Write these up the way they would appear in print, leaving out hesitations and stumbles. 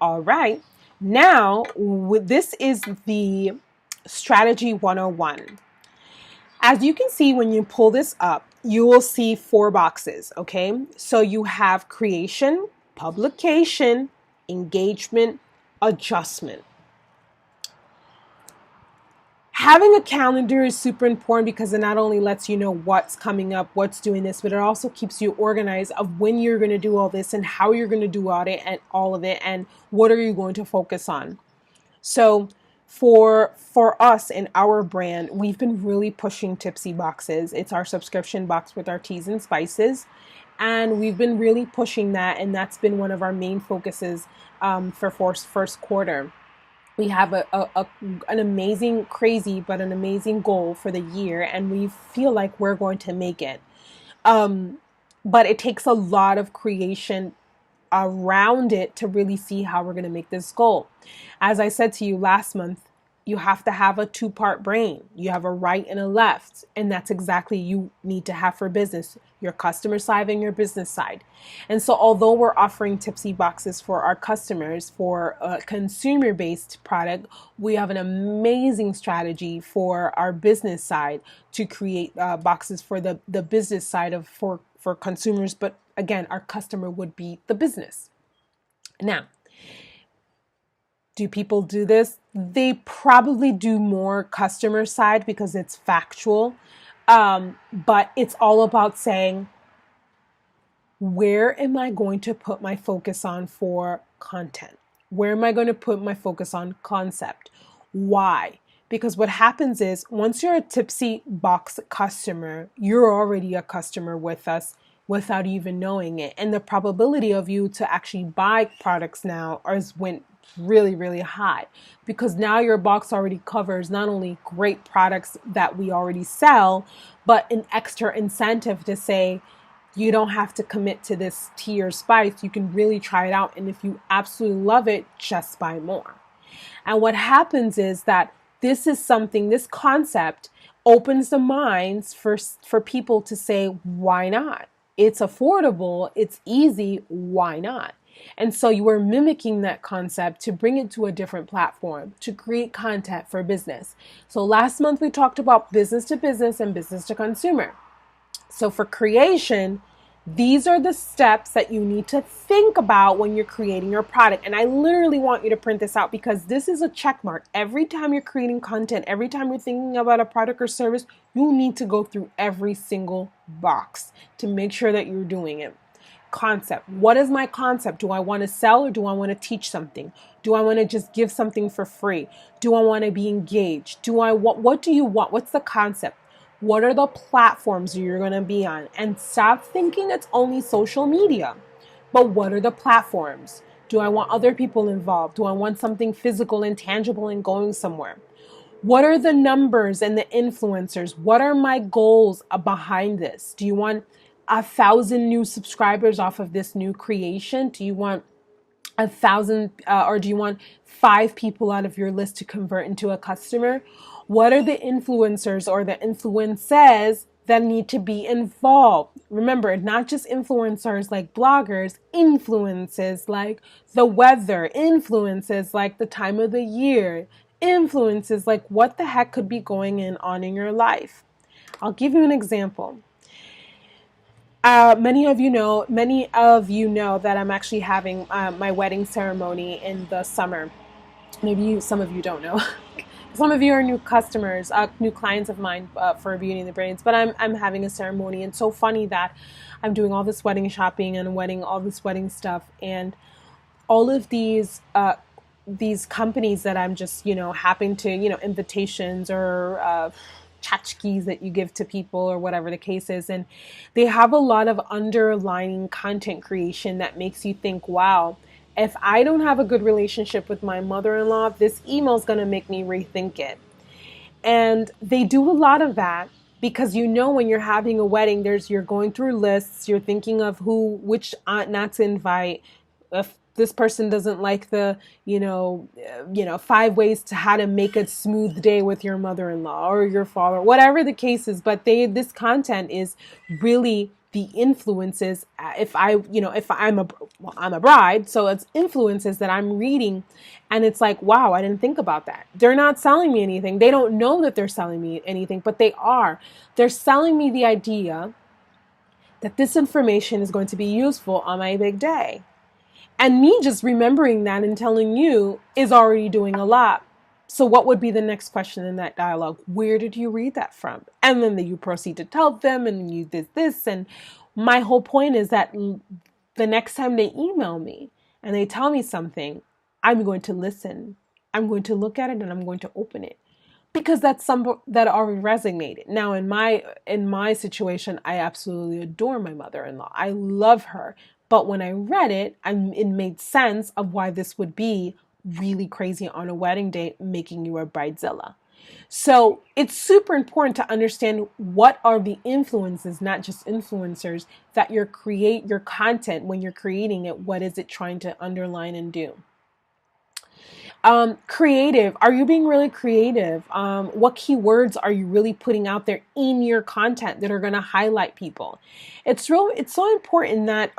All right. Now, this is the strategy 101. As you can see, when you pull this up, you will see 4 boxes, okay? So you have creation, publication, engagement, adjustment. Having a calendar is super important because it not only lets you know what's coming up, what's doing this, but it also keeps you organized of when you're going to do all this and how you're going to do all of it and what are you going to focus on. So for us in our brand, we've been really pushing Tipsy boxes. It's our subscription box with our teas and spices. And we've been really pushing that. And that's been one of our main focuses for first quarter. We have an amazing, crazy, but an amazing goal for the year. And we feel like we're going to make it. But it takes a lot of creation around it to really see how we're going to make this goal. As I said to you last month, you have to have a 2-part brain. You have a right and a left. And that's exactly you need to have for business, your customer side and your business side. And so although we're offering Tipsy boxes for our customers for a consumer-based product, we have an amazing strategy for our business side to create boxes for the business side for consumers. But again, our customer would be the business. Now, do people do this? They probably do more customer side because it's factual. But it's all about saying, where am I going to put my focus on for content? Where am I going to put my focus on concept? Why? Because what happens is once you're a Tipsy box customer, you're already a customer with us without even knowing it. And the probability of you to actually buy products now went really, really high because now your box already covers not only great products that we already sell, but an extra incentive to say, you don't have to commit to this tea or spice. You can really try it out. And if you absolutely love it, just buy more. And what happens is that this concept opens the minds for people to say, why not? It's affordable, it's easy, why not? And so you are mimicking that concept to bring it to a different platform, to create content for business. So last month we talked about business to business and business to consumer. So for creation, these are the steps that you need to think about when you're creating your product. And I literally want you to print this out because this is a check mark. Every time you're creating content, every time you're thinking about a product or service, you need to go through every single box to make sure that you're doing it. Concept. What is my concept? Do I want to sell or do I want to teach something? Do I want to just give something for free? Do I want to be engaged? What do you want? What's the concept? What are the platforms you're going to be on? And stop thinking it's only social media. But what are the platforms? Do I want other people involved? Do I want something physical and tangible and going somewhere? What are the numbers and the influencers? What are my goals behind this? Do you want 1,000 new subscribers off of this new creation? Do you want 1,000 or do you want 5 people out of your list to convert into a customer? What are the influencers or the influencers that need to be involved? Remember, not just influencers like bloggers, influences like the weather, influences like the time of the year, influences like what the heck could be going on in your life. I'll give you an example. Many of you know that I'm actually having my wedding ceremony in the summer. Maybe some of you don't know. Some of you are new customers, new clients of mine for Beauty and the Brains, but I'm having a ceremony. And so funny that I'm doing all this wedding shopping and all this wedding stuff, and all of these companies that I'm just happen to invitations or tchotchkes that you give to people or whatever the case is, and they have a lot of underlying content creation that makes you think, wow. If I don't have a good relationship with my mother-in-law, this email is going to make me rethink it. And they do a lot of that because when you're having a wedding, you're going through lists, you're thinking of which aunt not to invite. If this person doesn't like the 5 ways to how to make a smooth day with your mother-in-law or your father, whatever the case is, but this content is really the influences, if I'm a bride, so it's influences that I'm reading, and it's like, wow, I didn't think about that. They're not selling me anything. They don't know that they're selling me anything, but they are. They're selling me the idea that this information is going to be useful on my big day. And me just remembering that and telling you is already doing a lot. So what would be the next question in that dialogue? Where did you read that from? And then you proceed to tell them, and you did this. And my whole point is that the next time they email me and they tell me something, I'm going to listen. I'm going to look at it and I'm going to open it, because that's some that already resonated. Now, in my situation, I absolutely adore my mother-in-law. I love her. But when I read it, it made sense of why this would be really crazy on a wedding day, making you a bridezilla. So it's super important to understand what are the influences, not just influencers, that create your content when you're creating it. What is it trying to underline and do? Creative. Are you being really creative? What keywords are you really putting out there in your content that are going to highlight people? It's so important that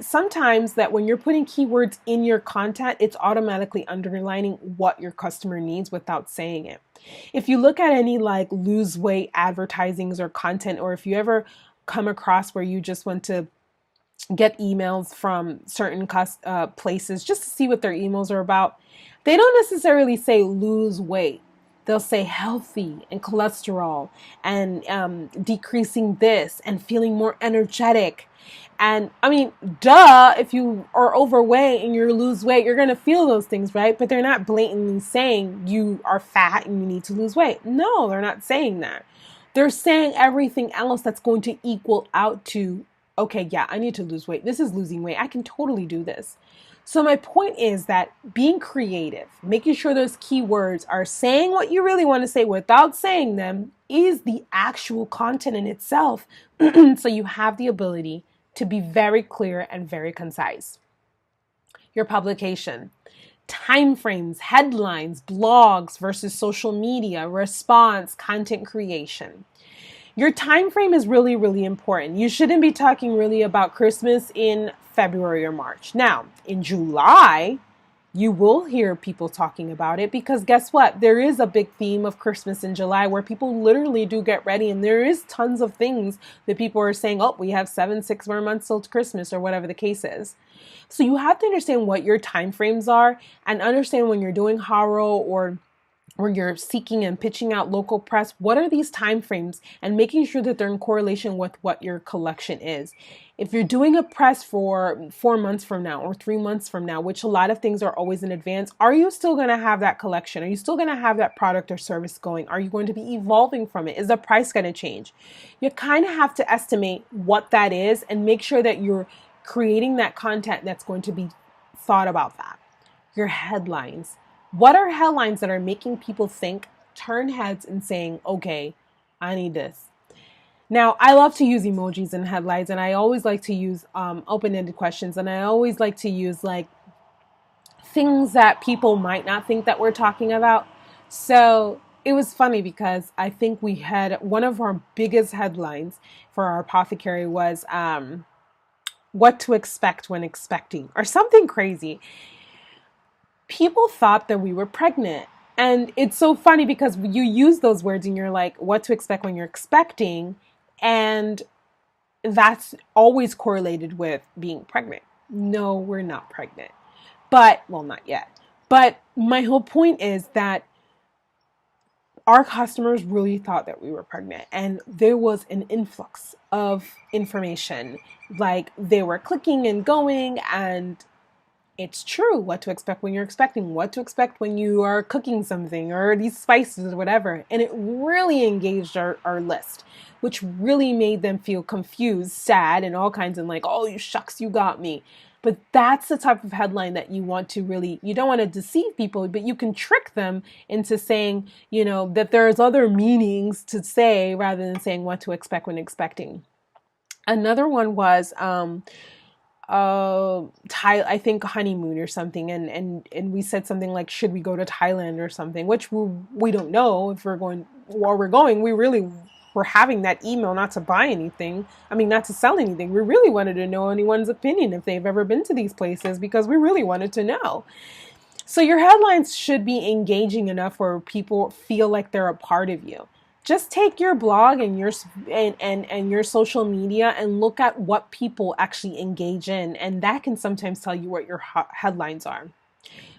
sometimes that when you're putting keywords in your content, it's automatically underlining what your customer needs without saying it. If you look at any like lose weight advertisings or content, or if you ever come across where you just want to get emails from certain places just to see what their emails are about, they don't necessarily say lose weight. They'll say healthy and cholesterol and decreasing this and feeling more energetic. And I mean, duh, if you are overweight and you lose weight, you're going to feel those things, right? But they're not blatantly saying you are fat and you need to lose weight. No, they're not saying that. They're saying everything else that's going to equal out to, okay, yeah, I need to lose weight. This is losing weight. I can totally do this. So my point is that being creative, making sure those keywords are saying what you really want to say without saying them, is the actual content in itself. So you have the ability to be very clear and very concise. Your publication, timeframes, headlines, blogs versus social media, response, content creation. Your time frame is really, really important. You shouldn't be talking really about Christmas in February or March. Now, in July, you will hear people talking about it, because guess what? There is a big theme of Christmas in July where people literally do get ready, and there is tons of things that people are saying, oh, we have 6 more months till Christmas, or whatever the case is. So you have to understand what your time frames are, and understand when you're doing Haro or you're seeking and pitching out local press, what are these time frames, and making sure that they're in correlation with what your collection is. If you're doing a press for 4 months from now or 3 months from now, which a lot of things are always in advance, are you still going to have that collection? Are you still going to have that product or service going? Are you going to be evolving from it? Is the price going to change? You kind of have to estimate what that is and make sure that you're creating that content that's going to be thought about that. Your headlines. What are headlines that are making people think, turn heads and saying, okay, I need this? Now, I love to use emojis in headlines, and I always like to use open-ended questions, and I always like to use like things that people might not think that we're talking about. So it was funny because I think we had one of our biggest headlines for our apothecary was what to expect when expecting, or something crazy. People thought that we were pregnant. And it's so funny because you use those words and you're like, what to expect when you're expecting. And that's always correlated with being pregnant. No, we're not pregnant. But, well, not yet. But my whole point is that our customers really thought that we were pregnant. And there was an influx of information. Like they were clicking and going, and it's true. What to expect when you're expecting, what to expect when you are cooking something or these spices or whatever. And it really engaged our list, which really made them feel confused, sad, and all kinds of like, oh, you shucks, you got me. But that's the type of headline that you want to really, you don't want to deceive people, but you can trick them into saying, you know, that there's other meanings to say rather than saying what to expect when expecting. Another one was, I think honeymoon or something, and we said something like, should we go to Thailand or something, which we don't know if we're going, where we're going. We really were having that email not to buy anything. I mean, not to sell anything. We really wanted to know anyone's opinion if they've ever been to these places because we really wanted to know. So your headlines should be engaging enough where people feel like they're a part of you. Just take your blog and your social media and look at what people actually engage in, and that can sometimes tell you what your headlines are.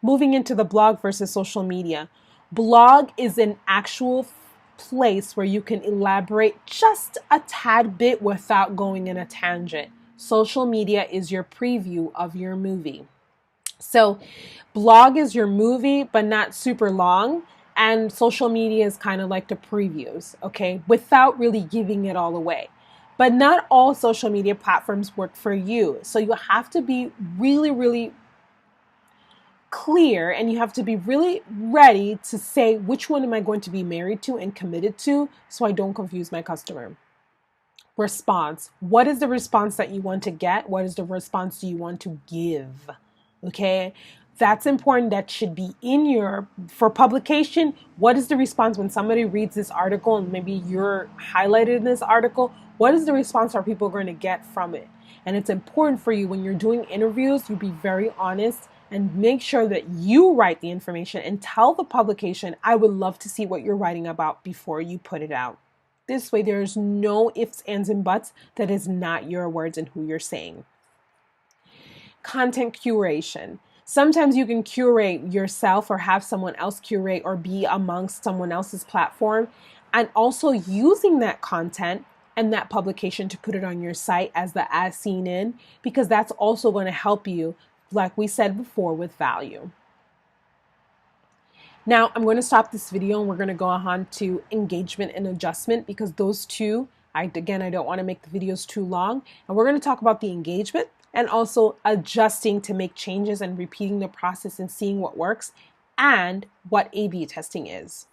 Moving into the blog versus social media. Blog is an actual place where you can elaborate just a tad bit without going in a tangent. Social media is your preview of your movie. So blog is your movie, but not super long. And social media is kind of like the previews, okay, without really giving it all away. But not all social media platforms work for you. So you have to be really, really clear, and you have to be really ready to say which one am I going to be married to and committed to so I don't confuse my customer. Response. What is the response that you want to get? What is the response you want to give? Okay. That's important. That should be in for publication. What is the response when somebody reads this article and maybe you're highlighted in this article? What is the response are people going to get from it? And it's important for you when you're doing interviews, you be very honest and make sure that you write the information and tell the publication, I would love to see what you're writing about before you put it out. This way, there's no ifs, ands, and buts that is not your words and who you're saying. Content curation. Sometimes you can curate yourself or have someone else curate or be amongst someone else's platform, and also using that content and that publication to put it on your site as the as seen in, because that's also going to help you, like we said before, with value. Now I'm going to stop this video and we're going to go on to engagement and adjustment, because those two, I don't want to make the videos too long, and we're going to talk about the engagement and also adjusting to make changes and repeating the process and seeing what works and what A/B testing is.